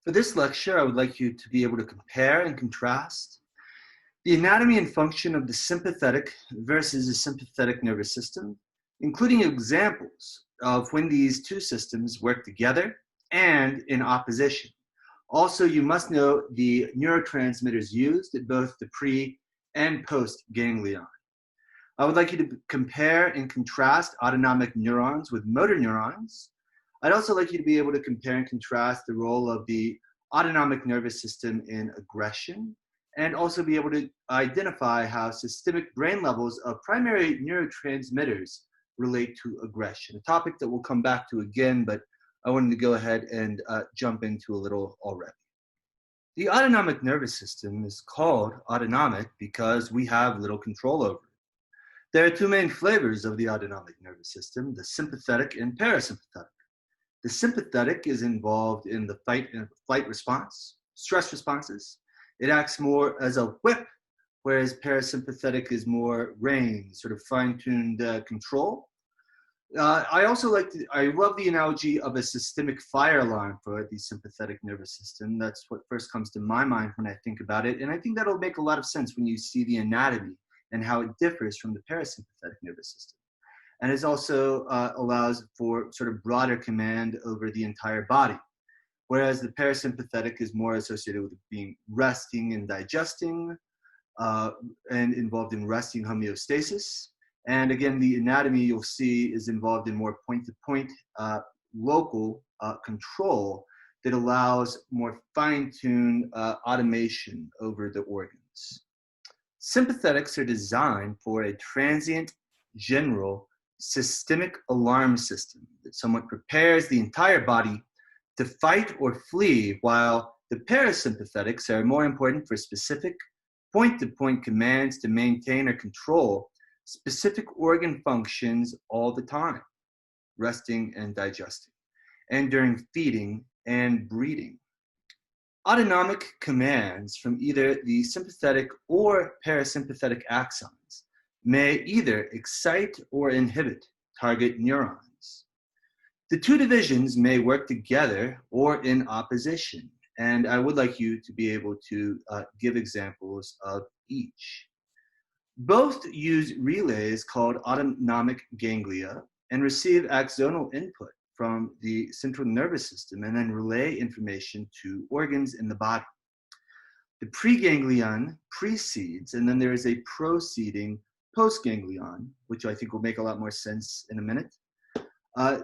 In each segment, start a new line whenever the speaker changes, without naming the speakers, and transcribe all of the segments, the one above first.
For this lecture, I would like you to be able to compare and contrast the anatomy and function of the sympathetic versus the sympathetic nervous system, including examples of when these two systems work together and in opposition. Also, you must know the neurotransmitters used at both the pre and post ganglion. I would like you to compare and contrast autonomic neurons with motor neurons. I'd also like you to be able to compare and contrast the role of the autonomic nervous system in aggression, and also be able to identify how systemic brain levels of primary neurotransmitters relate to aggression, a topic that we'll come back to again, but I wanted to go ahead and jump into a little already. The autonomic nervous system is called autonomic because we have little control over it. There are two main flavors of the autonomic nervous system, the sympathetic and parasympathetic. The sympathetic is involved in the fight and flight response, stress responses. It acts more as a whip, whereas parasympathetic is more rein, sort of fine-tuned control. I love the analogy of a systemic fire alarm for the sympathetic nervous system. That's what first comes to my mind when I think about it. And I think that'll make a lot of sense when you see the anatomy and how it differs from the parasympathetic nervous system. And it also allows for sort of broader command over the entire body, whereas the parasympathetic is more associated with being resting and digesting, and involved in resting homeostasis. And again, the anatomy you'll see is involved in more point-to-point local control that allows more fine-tuned automation over the organs. Sympathetics are designed for a transient, general, systemic alarm system that somewhat prepares the entire body to fight or flee, while the parasympathetics are more important for specific point-to-point commands to maintain or control specific organ functions all the time, resting and digesting, and during feeding and breeding. Autonomic commands from either the sympathetic or parasympathetic axons may either excite or inhibit target neurons. The two divisions may work together or in opposition, and I would like you to be able to give examples of each. Both use relays called autonomic ganglia and receive axonal input from the central nervous system and then relay information to organs in the body. The preganglion precedes, and then there is a proceeding postganglion, which I think will make a lot more sense in a minute.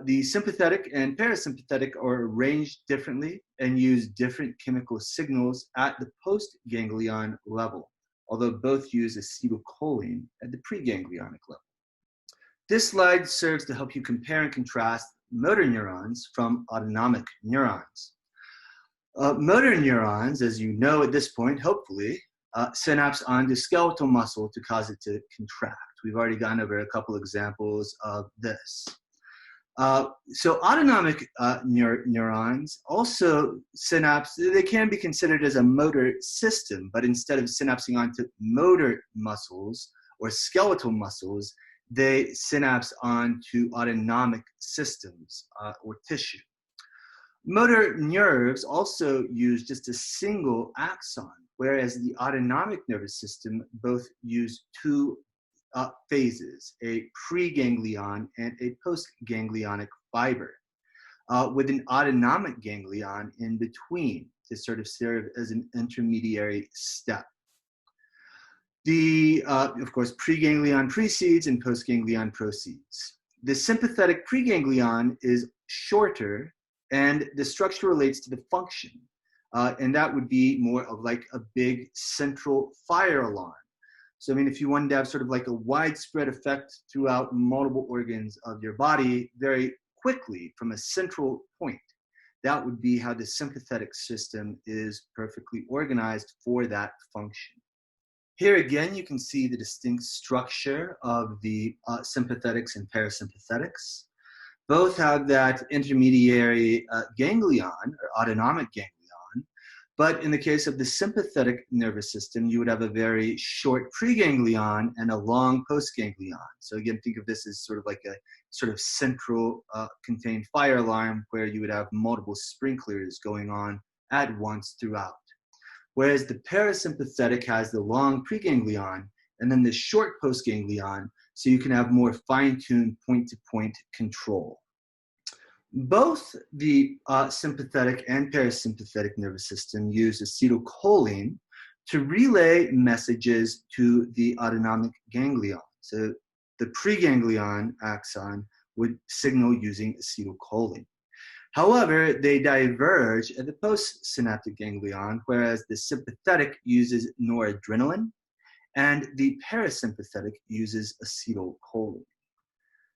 The sympathetic and parasympathetic are arranged differently and use different chemical signals at the postganglion level, although both use acetylcholine at the preganglionic level. This slide serves to help you compare and contrast motor neurons from autonomic neurons. Motor neurons, as you know at this point, hopefully, synapse onto skeletal muscle to cause it to contract. We've already gone over a couple examples of this. So autonomic neurons also synapse, they can be considered as a motor system, but instead of synapsing onto motor muscles or skeletal muscles, they synapse onto autonomic systems or tissue. Motor nerves also use just a single axon, whereas the autonomic nervous system both use two phases, a preganglion and a postganglionic fiber, with an autonomic ganglion in between to sort of serve as an intermediary step. Of course, preganglion precedes and postganglion proceeds. The sympathetic preganglion is shorter, and the structure relates to the function, and that would be more of like a big central fire alarm. So, I mean, if you wanted to have sort of like a widespread effect throughout multiple organs of your body very quickly from a central point, that would be how the sympathetic system is perfectly organized for that function. Here again, you can see the distinct structure of the sympathetics and parasympathetics. Both have that intermediary ganglion, or autonomic ganglion, but in the case of the sympathetic nervous system, you would have a very short preganglion and a long postganglion. So again, think of this as sort of like a sort of central contained fire alarm where you would have multiple sprinklers going on at once throughout. Whereas the parasympathetic has the long preganglion and then the short postganglion, so you can have more fine-tuned point-to-point control. Both the sympathetic and parasympathetic nervous system use acetylcholine to relay messages to the autonomic ganglion. So the preganglion axon would signal using acetylcholine. However, they diverge at the postsynaptic ganglion, whereas the sympathetic uses noradrenaline and the parasympathetic uses acetylcholine.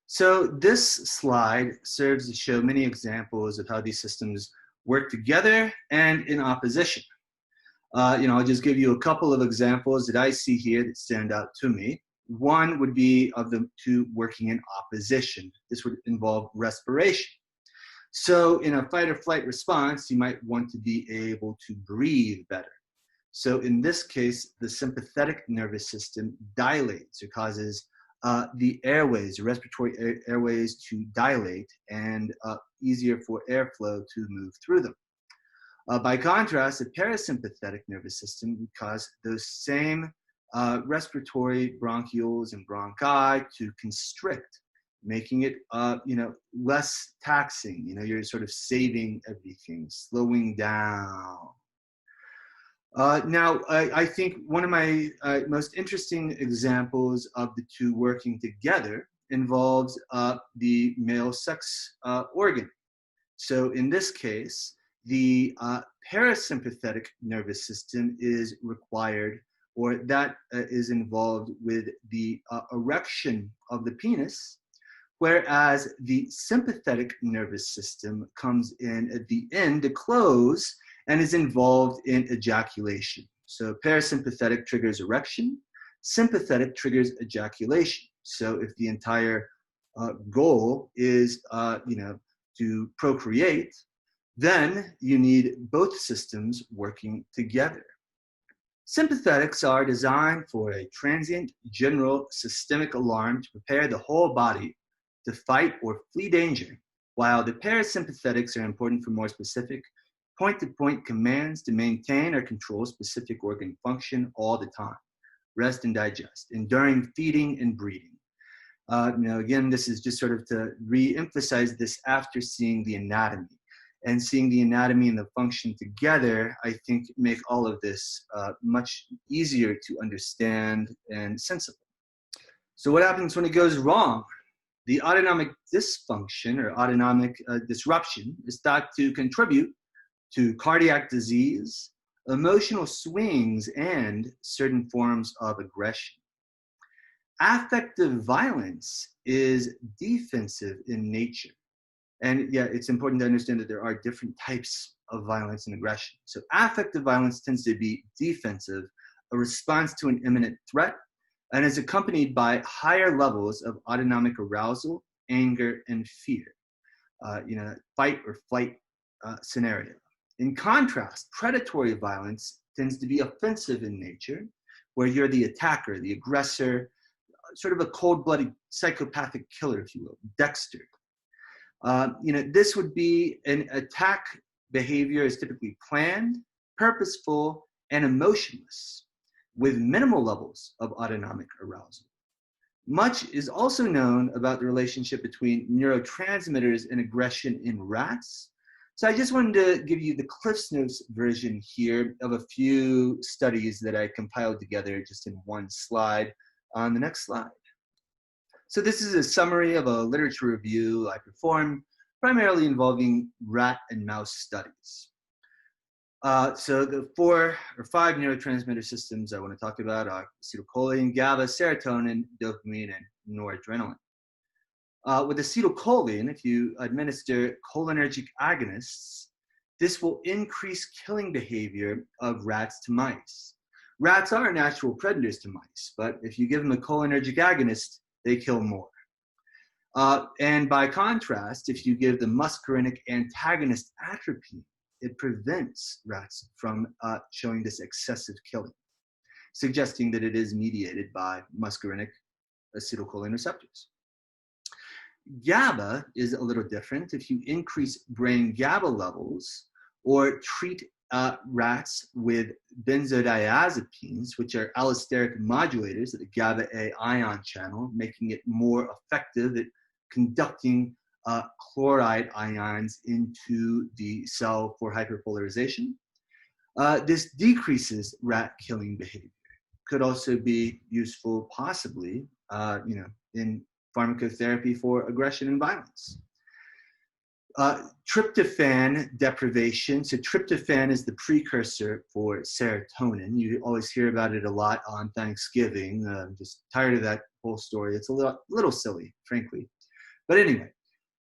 So this slide serves to show many examples of how these systems work together and in opposition. I'll just give you a couple of examples that I see here that stand out to me. One would be of the two working in opposition. This would involve respiration. So in a fight or flight response, you might want to be able to breathe better. So in this case, the sympathetic nervous system dilates or causes the airways, the respiratory airways to dilate and easier for airflow to move through them. By contrast, the parasympathetic nervous system would cause those same respiratory bronchioles and bronchi to constrict, making it less taxing. You're sort of saving everything, slowing down. Now, I think one of my most interesting examples of the two working together involves the male sex organ. So in this case, the parasympathetic nervous system is required, or that is involved with the erection of the penis, whereas the sympathetic nervous system comes in at the end to close and is involved in ejaculation. So parasympathetic triggers erection, sympathetic triggers ejaculation. So if the entire goal is, to procreate, then you need both systems working together. Sympathetics are designed for a transient, general, systemic alarm to prepare the whole body to fight or flee danger, while the parasympathetics are important for more specific point-to-point commands to maintain or control specific organ function all the time, rest and digest, and during feeding and breeding. Again, this is just sort of to re-emphasize this after seeing the anatomy. And seeing the anatomy and the function together, I think, make all of this much easier to understand and sensible. So what happens when it goes wrong? The autonomic dysfunction or autonomic disruption is thought to contribute to cardiac disease, emotional swings, and certain forms of aggression. Affective violence is defensive in nature. And yeah, it's important to understand that there are different types of violence and aggression. So affective violence tends to be defensive, a response to an imminent threat, and is accompanied by higher levels of autonomic arousal, anger, and fear. Fight or flight scenario. In contrast, predatory violence tends to be offensive in nature, where you're the attacker, the aggressor, sort of a cold-blooded psychopathic killer, if you will, Dexter. This would be an attack behavior is typically planned, purposeful, and emotionless, with minimal levels of autonomic arousal. Much is also known about the relationship between neurotransmitters and aggression in rats. So I just wanted to give you the Cliff's Notes version here of a few studies that I compiled together just in one slide on the next slide. So this is a summary of a literature review I performed, primarily involving rat and mouse studies. So the 4 or 5 neurotransmitter systems I want to talk about are acetylcholine, GABA, serotonin, dopamine, and noradrenaline. With acetylcholine, if you administer cholinergic agonists, this will increase killing behavior of rats to mice. Rats are natural predators to mice, but if you give them a cholinergic agonist, they kill more. And by contrast, if you give the muscarinic antagonist atropine, it prevents rats from showing this excessive killing, suggesting that it is mediated by muscarinic acetylcholine receptors. GABA is a little different. If you increase brain GABA levels or treat rats with benzodiazepines, which are allosteric modulators of the GABA-A ion channel, making it more effective at conducting chloride ions into the cell for hyperpolarization. This decreases rat killing behavior. Could also be useful, possibly, in pharmacotherapy for aggression and violence. Tryptophan deprivation. So tryptophan is the precursor for serotonin. You always hear about it a lot on Thanksgiving. I'm just tired of that whole story. It's a little silly, frankly. But anyway,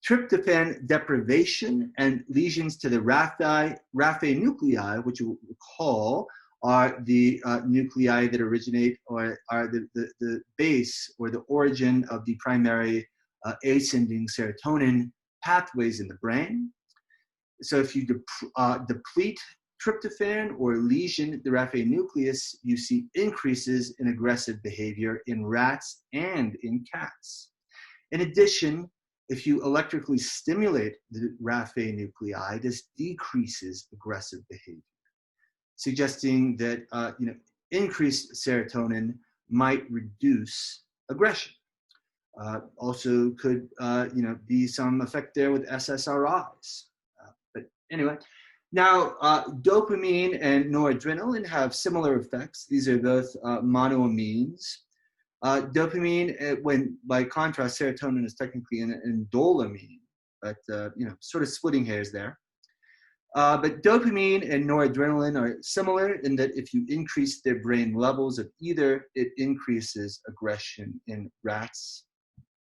tryptophan deprivation and lesions to the raphe nuclei, which you recall are the nuclei that originate or are the base or the origin of the primary ascending serotonin pathways in the brain. So if you deplete tryptophan or lesion the raphe nucleus, you see increases in aggressive behavior in rats and in cats. In addition, if you electrically stimulate the raphe nuclei, this decreases aggressive behavior, suggesting that increased serotonin might reduce aggression. Also could be some effect there with SSRIs. But anyway, now dopamine and noradrenaline have similar effects. These are both monoamines. Dopamine, when by contrast, serotonin is technically an indolamine, but sort of splitting hairs there. But dopamine and noradrenaline are similar in that if you increase their brain levels of either, it increases aggression in rats.